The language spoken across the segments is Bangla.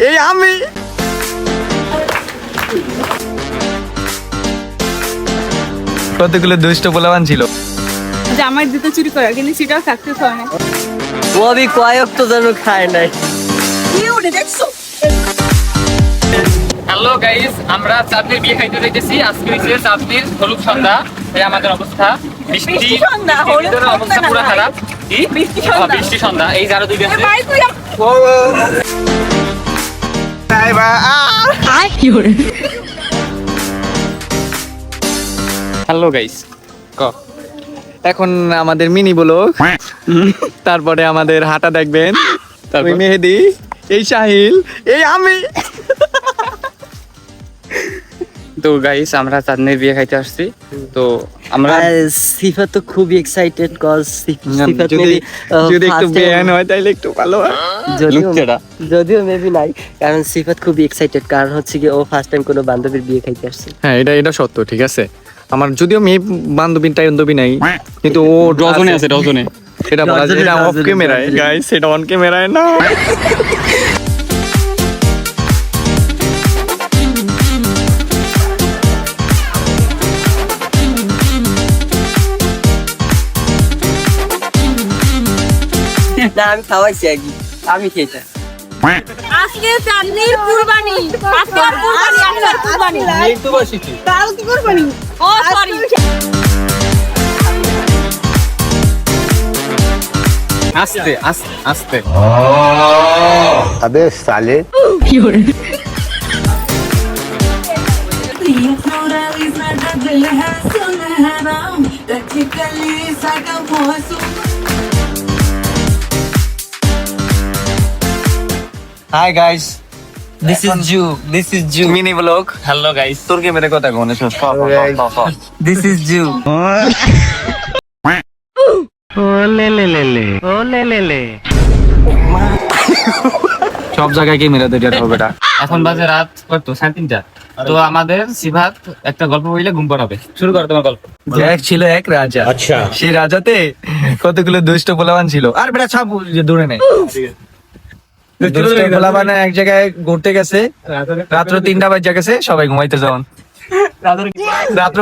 এই আমি কতগুলো দুষ্ট পোলাবান ছিল জামাই জুতো চুরি করা, কিন্তু সেটাও সাকসেস হয় না। ও আমি কয়েক তো যেন খায় নাই। হ্যালো গাইস, আমরা চাঁদনির বিয়ে খাইতে যাইতেছি। আজকে হইছে চাঁদনির হলুদ সন্ধ্যা। এই আমাদের অবস্থা বৃষ্টি অবস্থা পুরো খারাপ। কি বৃষ্টি সন্ধ্যা, এই যারা দুই আছে। হ্যালো গাইস, এখন আমাদের মিনি বলো, তারপরে আমাদের হাঁটা দেখবেন, ওই মেহেদি, এই সাহিল, এই আমি। তো গাইস আমরা চাঁদনির বিয়ে খাইতে আসছি। তো আমরা সিফাত তো খুবই এক্সাইটেড কজ সিফাত যদি একটু বেয়ান হয় তাইলে একটু ভালো হয়। যদিও মেবি নাই, কারণ সিফাত খুবই এক্সাইটেড, কারণ হচ্ছে কি ও ফার্স্ট টাইম কোনো বান্ধবীর বিয়ে খাইতে আসছে। হ্যাঁ, এটা সত্য, ঠিক আছে। আমার যদিও মেয়ে বান্ধবী নাই, কিন্তু ও রজনে আছে, রজনে। এটা বলা যায়, এটা অফ ক্যামেরায় গাইস, এটা অন ক্যামেরায় না। না আমি খাওয়াইছি আগে, আমি খেয়েছি। আজকে চাঁদনির কুরবানি, আজকে আর কুরবানি, আজকে আর কুরবানি। একটু বসিছি কাল কি কুরবানি? ও সরি। আস্তে আস্তে আস্তে। अबे साले hi guys, This is Jew. Mini blog. Hello guys, তোর ক্যামেরায় কথা কোন আছে? This is Jew. সব জায়গায় ক্যামেরা দিয়ে হবে এটা। এখন বাজে রাত কত? 3:30। তো আমাদের সিফাত একটা গল্প বইলে ঘুম পাড়াবে। শুরু করো তোমার গল্প। এক ছিল এক রাজা, আচ্ছা, সেই রাজাতে কতগুলো দুষ্ট পোলাবান ছিল। আর বেটা ছাপ যে দূরে নেই, দুষ্ট পোলাবান এক জায়গায় ঘুরতে গেছে, রাত্র 3টা বাজে গেছে, সবাই ঘুমাইতে যাও। রাত্র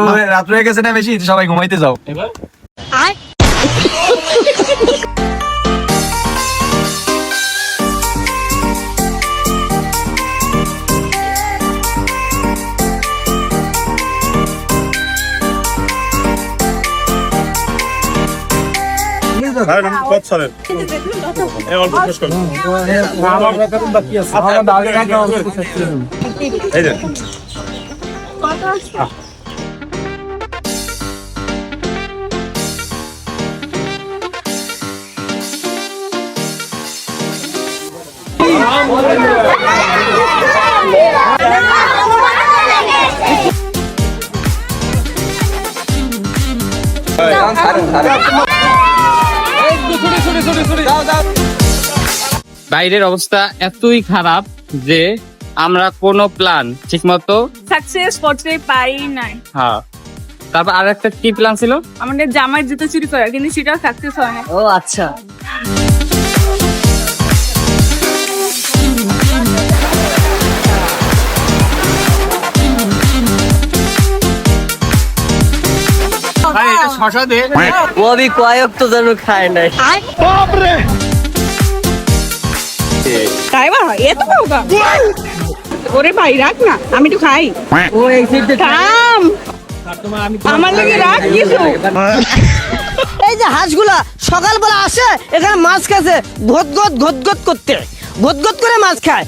হয়ে গেছে না বেশি, সবাই ঘুমাইতে যাও। বাইরের অবস্থা এতই খারাপ যে আমরা কোনো প্ল্যান ঠিক মতো সাকসেস করতে পারি নাই। হ্যাঁ, তারপর আর একটা কি প্ল্যান ছিল? আমাদের জামাই জুতো চুরি করা, কিন্তু সেটাও সাকসেস হয় না। ও আচ্ছা, আরে এটা শশা দে। ও আমি কয়েক তো যেন খায় নাই। তাই বা এত বাবা, ওরে ভাই রাখ না, আমি তো খাই। ও এই সাইডে থাম, আমার লাগে রাখ কিছু। এই যে হাঁসগুলা সকালবেলা আসে এখানে মাছ খাচ্ছে, ঘট ঘট করে মাছ খায়।